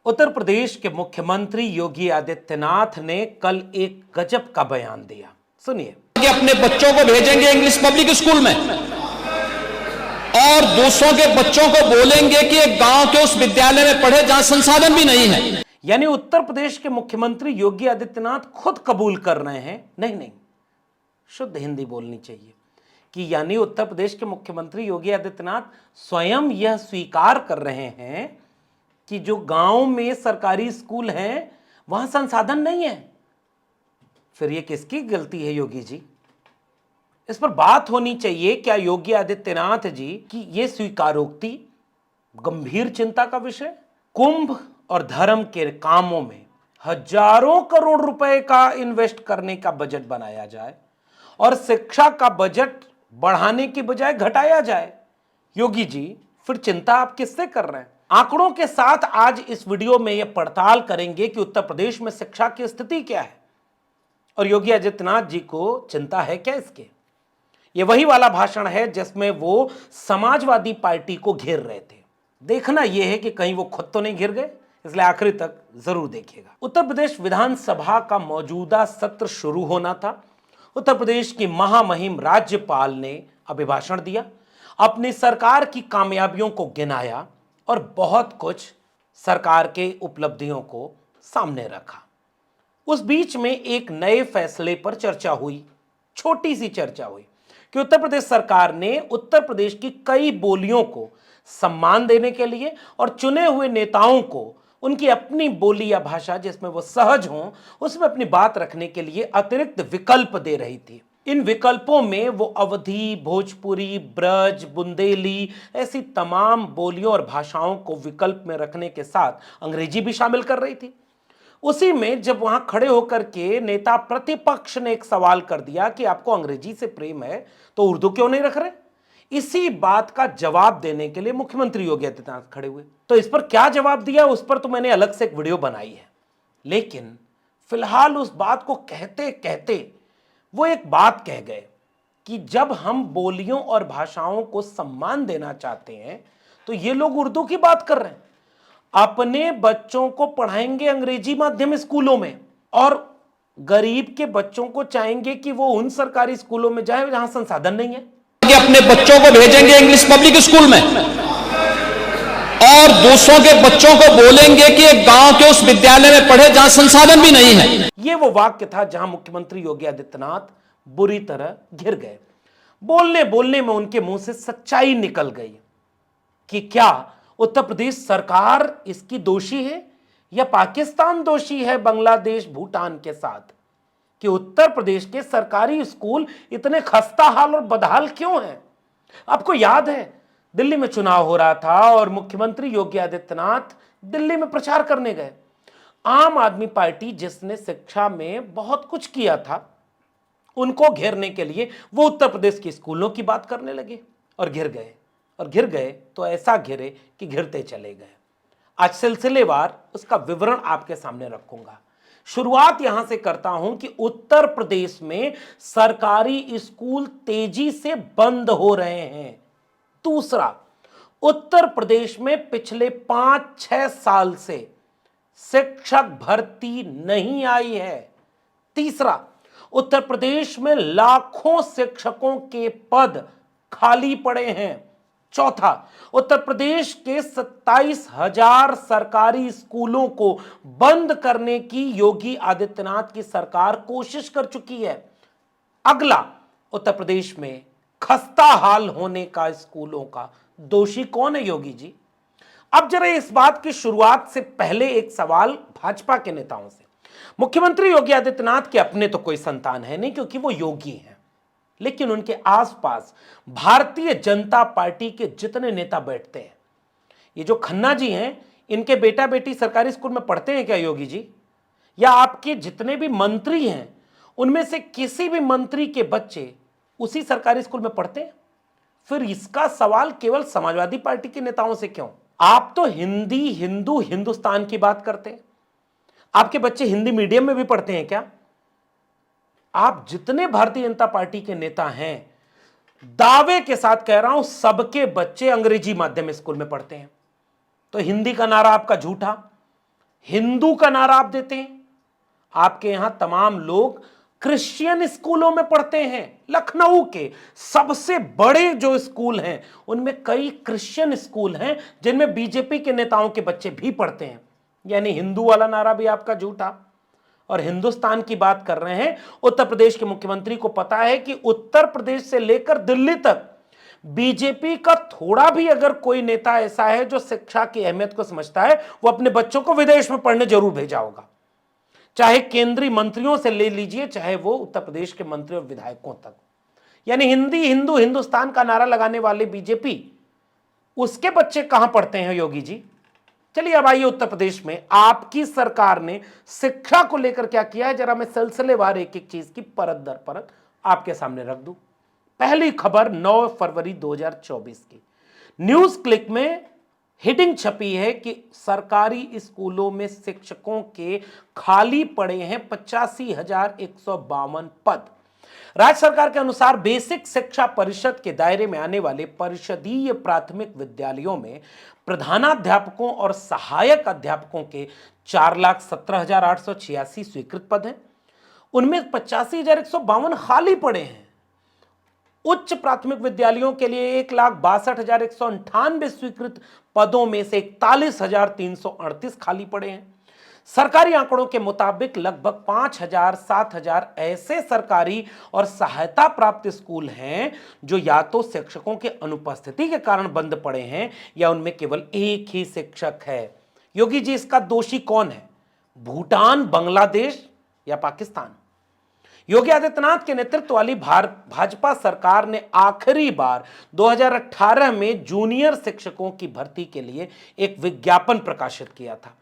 उत्तर प्रदेश के मुख्यमंत्री योगी आदित्यनाथ ने कल एक गजब का बयान दिया। सुनिए। कि अपने बच्चों को भेजेंगे इंग्लिश पब्लिक स्कूल में और दूसरों के बच्चों को बोलेंगे कि एक गांव के उस विद्यालय में पढ़े जहां संसाधन भी नहीं है। यानी उत्तर प्रदेश के मुख्यमंत्री योगी आदित्यनाथ खुद कबूल कर रहे हैं, नहीं, शुद्ध हिंदी बोलनी चाहिए कि यानी उत्तर प्रदेश के मुख्यमंत्री योगी आदित्यनाथ स्वयं यह स्वीकार कर रहे हैं कि जो गांव में सरकारी स्कूल हैं वहां संसाधन नहीं है। फिर ये किसकी गलती है योगी जी? इस पर बात होनी चाहिए। क्या योगी आदित्यनाथ जी की ये स्वीकारोक्ति गंभीर चिंता का विषय? कुंभ और धर्म के कामों में हजारों करोड़ रुपए का इन्वेस्ट करने का बजट बनाया जाए और शिक्षा का बजट बढ़ाने की बजाय घटाया जाए। योगी जी, फिर चिंता आप किससे कर रहे हैं? आंकड़ों के साथ आज इस वीडियो में यह पड़ताल करेंगे कि उत्तर प्रदेश में शिक्षा की स्थिति क्या है और योगी आदित्यनाथ जी को चिंता है क्या इसके। यह वही वाला भाषण है जिसमें वो समाजवादी पार्टी को घेर रहे थे। देखना यह है कि कहीं वो खुद तो नहीं घिर गए, इसलिए आखिरी तक जरूर देखिएगा। उत्तर प्रदेश विधानसभा का मौजूदा सत्र शुरू होना था। उत्तर प्रदेश की महामहिम राज्यपाल ने अभिभाषण दिया, अपनी सरकार की कामयाबियों को गिनाया और बहुत कुछ सरकार के उपलब्धियों को सामने रखा। उस बीच में एक नए फैसले पर चर्चा हुई, छोटी सी चर्चा हुई कि उत्तर प्रदेश सरकार ने उत्तर प्रदेश की कई बोलियों को सम्मान देने के लिए और चुने हुए नेताओं को उनकी अपनी बोली या भाषा जिसमें वो सहज हों उसमें अपनी बात रखने के लिए अतिरिक्त विकल्प दे रही थी। इन विकल्पों में वो अवधी, भोजपुरी, ब्रज, बुंदेली ऐसी तमाम बोलियों और भाषाओं को विकल्प में रखने के साथ अंग्रेजी भी शामिल कर रही थी। उसी में जब वहां खड़े होकर के नेता प्रतिपक्ष ने एक सवाल कर दिया कि आपको अंग्रेजी से प्रेम है तो उर्दू क्यों नहीं रख रहे, इसी बात का जवाब देने के लिए मुख्यमंत्री योगी आदित्यनाथ खड़े हुए। तो इस पर क्या जवाब दिया उस पर तो मैंने अलग से एक वीडियो बनाई है, लेकिन फिलहाल उस बात को कहते कहते वो एक बात कह गए कि जब हम बोलियों और भाषाओं को सम्मान देना चाहते हैं तो ये लोग उर्दू की बात कर रहे हैं, अपने बच्चों को पढ़ाएंगे अंग्रेजी माध्यम स्कूलों में और गरीब के बच्चों को चाहेंगे कि वो उन सरकारी स्कूलों में जाए जहां संसाधन नहीं है। कि अपने बच्चों को भेजेंगे इंग्लिश पब्लिक स्कूल में और दूसरों के बच्चों को बोलेंगे कि एक गांव के उस विद्यालय में पढ़े जहां संसाधन भी नहीं है। यह वो वाक्य था जहां मुख्यमंत्री योगी आदित्यनाथ बुरी तरह घिर गए। बोलने बोलने में उनके मुंह से सच्चाई निकल गई कि क्या उत्तर प्रदेश सरकार इसकी दोषी है या पाकिस्तान दोषी है बांग्लादेश, भूटान के साथ कि उत्तर प्रदेश के सरकारी स्कूल इतने खस्ता हाल और बदहाल क्यों हैं? आपको याद है दिल्ली में चुनाव हो रहा था और मुख्यमंत्री योगी आदित्यनाथ दिल्ली में प्रचार करने गए। आम आदमी पार्टी जिसने शिक्षा में बहुत कुछ किया था उनको घेरने के लिए वो उत्तर प्रदेश के स्कूलों की बात करने लगे और घिर गए तो ऐसा घिरे कि घिरते चले गए। आज सिलसिलेवार उसका विवरण आपके सामने रखूंगा। शुरुआत यहां से करता हूं कि उत्तर प्रदेश में सरकारी स्कूल तेजी से बंद हो रहे हैं। दूसरा, उत्तर प्रदेश में पिछले 5-6 साल से शिक्षक भर्ती नहीं आई है। तीसरा, उत्तर प्रदेश में लाखों शिक्षकों के पद खाली पड़े हैं। चौथा, उत्तर प्रदेश के 27,000 सरकारी स्कूलों को बंद करने की योगी आदित्यनाथ की सरकार कोशिश कर चुकी है। अगला, उत्तर प्रदेश में खस्ता हाल होने का स्कूलों का दोषी कौन है योगी जी? अब जरा इस बात की शुरुआत से पहले एक सवाल भाजपा के नेताओं से। मुख्यमंत्री योगी आदित्यनाथ के अपने तो कोई संतान है नहीं क्योंकि वो योगी हैं, लेकिन उनके आसपास भारतीय जनता पार्टी के जितने नेता बैठते हैं, ये जो खन्ना जी हैं, इनके बेटा बेटी सरकारी स्कूल में पढ़ते हैं क्या योगी जी? या आपके जितने भी मंत्री हैं उनमें से किसी भी मंत्री के बच्चे उसी सरकारी स्कूल में पढ़ते हैं? फिर इसका सवाल केवल समाजवादी पार्टी के नेताओं से क्यों? आप तो हिंदी, हिंदू, हिंदुस्तान की बात करते हैं। आपके बच्चे हिंदी मीडियम में भी पढ़ते हैं क्या? आप जितने भारतीय जनता पार्टी के नेता हैं, दावे के साथ कह रहा हूं, सबके बच्चे अंग्रेजी माध्यम स्कूल में पढ़ते हैं। तो हिंदी का नारा आपका झूठा, हिंदू का नारा आप देते हैं। आपके यहां तमाम लोग क्रिश्चियन स्कूलों में पढ़ते हैं। लखनऊ के सबसे बड़े जो स्कूल हैं उनमें कई क्रिश्चियन स्कूल हैं जिनमें बीजेपी के नेताओं के बच्चे भी पढ़ते हैं। यानी हिंदू वाला नारा भी आपका झूठा। और हिंदुस्तान की बात कर रहे हैं। उत्तर प्रदेश के मुख्यमंत्री को पता है कि उत्तर प्रदेश से लेकर दिल्ली तक बीजेपी का थोड़ा भी अगर कोई नेता ऐसा है जो शिक्षा की अहमियत को समझता है, वो अपने बच्चों को विदेश में पढ़ने जरूर भेजा होगा। चाहे केंद्रीय मंत्रियों से ले लीजिए, चाहे वो उत्तर प्रदेश के मंत्री और विधायकों तक। यानी हिंदी हिंदू हिंदुस्तान का नारा लगाने वाले बीजेपी, उसके बच्चे कहां पढ़ते हैं योगी जी? चलिए अब आइए उत्तर प्रदेश में आपकी सरकार ने शिक्षा को लेकर क्या किया है, जरा मैं सिलसिलेवार एक एक चीज की परत दर परत आपके सामने रख दूं। पहली खबर 9 फरवरी 2024 की न्यूज क्लिक में हेडिंग छपी है कि सरकारी स्कूलों में शिक्षकों के खाली पड़े हैं 85,152 पद। राज्य सरकार के अनुसार बेसिक शिक्षा परिषद के दायरे में आने वाले परिषदीय प्राथमिक विद्यालयों में प्रधानाध्यापकों और सहायक अध्यापकों के 4,17,886 स्वीकृत पद हैं। उनमें 85,152 खाली पड़े हैं। उच्च प्राथमिक विद्यालयों के लिए 1,62,198 स्वीकृत पदों में से 41,338 खाली पड़े हैं। सरकारी आंकड़ों के मुताबिक लगभग 5,000-7,000 ऐसे सरकारी और सहायता प्राप्त स्कूल हैं जो या तो शिक्षकों के अनुपस्थिति के कारण बंद पड़े हैं या उनमें केवल एक ही शिक्षक है। योगी जी, इसका दोषी कौन है? भूटान, बांग्लादेश या पाकिस्तान? योगी आदित्यनाथ के नेतृत्व वाली भाजपा सरकार ने आखिरी बार 2018 में जूनियर शिक्षकों की भर्ती के लिए एक विज्ञापन प्रकाशित किया था।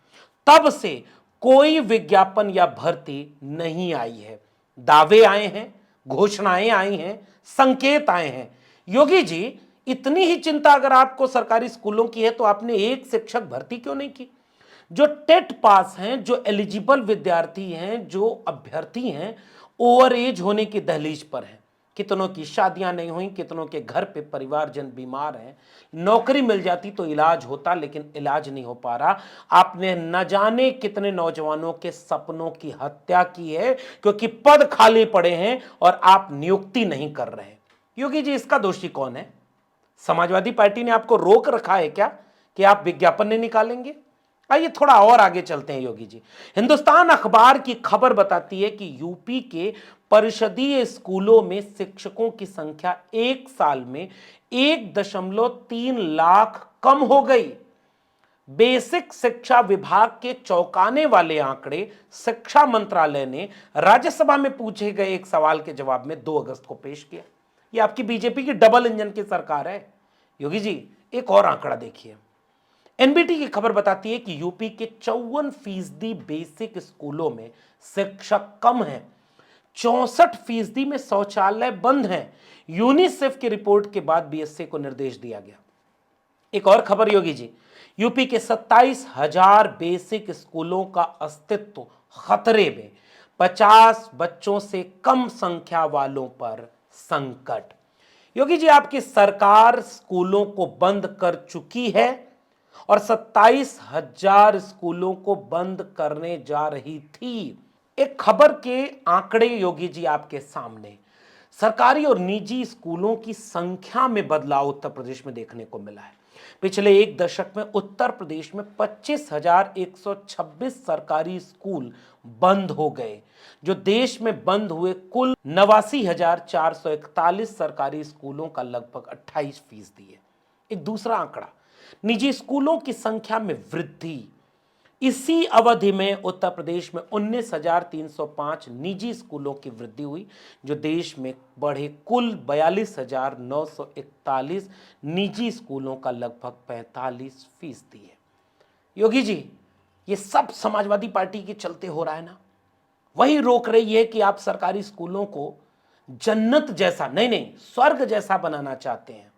तब से कोई विज्ञापन या भर्ती नहीं आई है। दावे आए हैं, घोषणाएं आई हैं, संकेत आए हैं। योगी जी, इतनी ही चिंता अगर आपको सरकारी स्कूलों की है तो आपने एक शिक्षक भर्ती क्यों नहीं की? जो टेट पास हैं, जो एलिजिबल विद्यार्थी हैं, जो अभ्यर्थी हैं, ओवर एज होने की दहलीज पर हैं। कितनों की शादियां नहीं हुई, कितनों के घर पे परिवारजन बीमार हैं। नौकरी मिल जाती तो इलाज होता, लेकिन इलाज नहीं हो पा रहा। आपने न जाने कितने नौजवानों के सपनों की हत्या की है क्योंकि पद खाली पड़े हैं और आप नियुक्ति नहीं कर रहे हैं। योगी जी, इसका दोषी कौन है? समाजवादी पार्टी ने आपको रोक रखा है क्या कि आप विज्ञापन नहीं निकालेंगे? आइए थोड़ा और आगे चलते हैं योगी जी। हिंदुस्तान अखबार की खबर बताती है कि यूपी के परिषदीय स्कूलों में शिक्षकों की संख्या एक साल में 1.3 लाख कम हो गई। बेसिक शिक्षा विभाग के चौंकाने वाले आंकड़े शिक्षा मंत्रालय ने राज्यसभा में पूछे गए एक सवाल के जवाब में 2 अगस्त को पेश किया। यह आपकी बीजेपी की डबल इंजन की सरकार है। योगी जी, एक और आंकड़ा देखिए। एनबीटी की खबर बताती है कि यूपी के 54% बेसिक स्कूलों में शिक्षक कम हैं। 64% में शौचालय बंद हैं। यूनिसेफ की रिपोर्ट के बाद बीएसए को निर्देश दिया गया। एक और खबर योगी जी, यूपी के 27,000 बेसिक स्कूलों का अस्तित्व खतरे में। 50 बच्चों से कम संख्या वालों पर संकट। योगी जी, आपकी सरकार स्कूलों को बंद कर चुकी है और 27,000 स्कूलों को बंद करने जा रही थी। एक खबर के आंकड़े योगी जी आपके सामने। सरकारी और निजी स्कूलों की संख्या में बदलाव उत्तर प्रदेश में देखने को मिला है। पिछले एक दशक में उत्तर प्रदेश में 25,126 सरकारी स्कूल बंद हो गए, जो देश में बंद हुए कुल 89,441 सरकारी स्कूलों का लगभग 28% है। एक दूसरा आंकड़ा, निजी स्कूलों की संख्या में वृद्धि। इसी अवधि में उत्तर प्रदेश में 19,305 निजी स्कूलों की वृद्धि हुई, जो देश में बढ़े कुल 42,941 निजी स्कूलों का लगभग 45% है। योगी जी, ये सब समाजवादी पार्टी के चलते हो रहा है ना। वही रोक रही है कि आप सरकारी स्कूलों को जन्नत जैसा नहीं स्वर्ग जैसा बनाना चाहते हैं,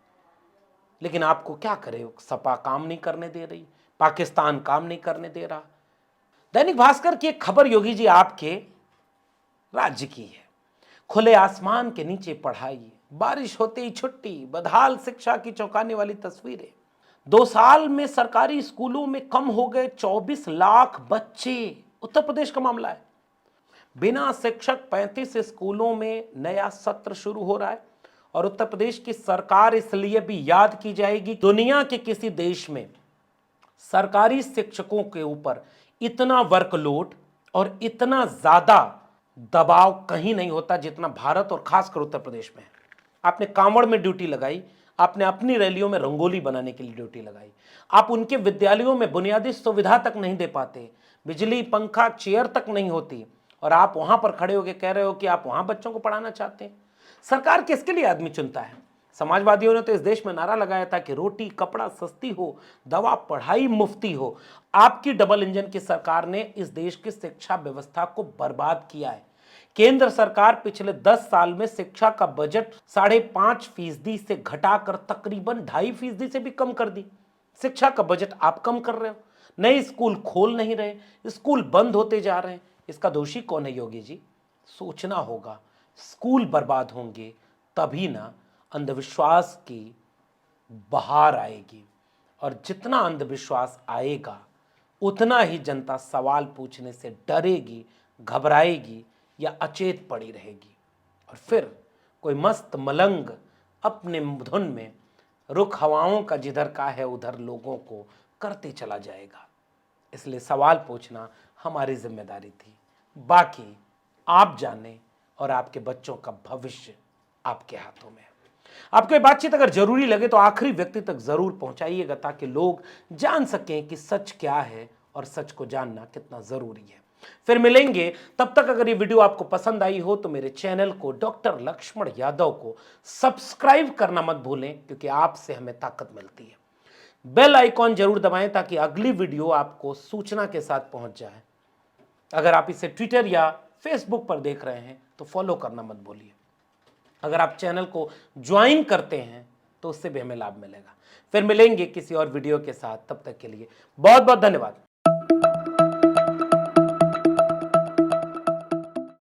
लेकिन आपको क्या करे, सपा काम नहीं करने दे रही, पाकिस्तान काम नहीं करने दे रहा। दैनिक भास्कर की एक खबर योगी जी आपके राज्य की है। खुले आसमान के नीचे पढ़ाई, बारिश होते ही छुट्टी, बदहाल शिक्षा की चौंकाने वाली तस्वीरें। 2 साल में सरकारी स्कूलों में कम हो गए 24 लाख बच्चे। उत्तर प्रदेश का मामला है। बिना शिक्षक 35 स्कूलों में नया सत्र शुरू हो रहा है और उत्तर प्रदेश की सरकार इसलिए भी याद की जाएगी। दुनिया के किसी देश में सरकारी शिक्षकों के ऊपर इतना वर्कलोड और इतना ज्यादा दबाव कहीं नहीं होता जितना भारत और खासकर उत्तर प्रदेश में है। आपने कांवड़ में ड्यूटी लगाई, आपने अपनी रैलियों में रंगोली बनाने के लिए ड्यूटी लगाई, आप उनके विद्यालयों में बुनियादी सुविधा तक नहीं दे पाते, बिजली पंखा चेयर तक नहीं होती, और आप वहां पर खड़े होकर कह रहे हो कि आप वहां बच्चों को पढ़ाना चाहते हैं। सरकार किसके लिए आदमी चुनता है? समाजवादियों ने तो इस देश में नारा लगाया था कि रोटी कपड़ा सस्ती हो, दवा पढ़ाई मुफ्ती हो। आपकी डबल इंजन की सरकार ने इस देश की शिक्षा व्यवस्था को बर्बाद किया है। केंद्र सरकार पिछले 10 साल में शिक्षा का बजट 5.5% से घटाकर तकरीबन 2.5% से भी कम कर दी। शिक्षा का बजट आप कम कर रहे हो, नए स्कूल खोल नहीं रहे, स्कूल बंद होते जा रहे हैं। इसका दोषी कौन है योगी जी? सोचना होगा। स्कूल बर्बाद होंगे तभी ना अंधविश्वास की बहार आएगी, और जितना अंधविश्वास आएगा उतना ही जनता सवाल पूछने से डरेगी, घबराएगी या अचेत पड़ी रहेगी, और फिर कोई मस्त मलंग अपने धुन में रुख हवाओं का जिधर का है उधर लोगों को करते चला जाएगा। इसलिए सवाल पूछना हमारी जिम्मेदारी थी। बाकी आप जाने, और आपके बच्चों का भविष्य आपके हाथों में है। आपको ये बातचीत अगर जरूरी लगे तो आखिरी व्यक्ति तक जरूर पहुंचाइएगा, ताकि लोग जान सकें कि सच क्या है और सच को जानना कितना जरूरी है। फिर मिलेंगे, तब तक अगर ये वीडियो आपको पसंद आई हो तो मेरे चैनल को डॉक्टर लक्ष्मण यादव को सब्सक्राइब करना मत भूलें, क्योंकि आपसे हमें ताकत मिलती है। बेल आइकॉन जरूर दबाएं ताकि अगली वीडियो आपको सूचना के साथ पहुंच जाए। अगर आप इसे ट्विटर या फेसबुक पर देख रहे हैं तो फॉलो करना मत भूलिए। अगर आप चैनल को ज्वाइन करते हैं तो उससे भी हमें लाभ मिलेगा। फिर मिलेंगे किसी और वीडियो के साथ, तब तक के लिए बहुत बहुत धन्यवाद।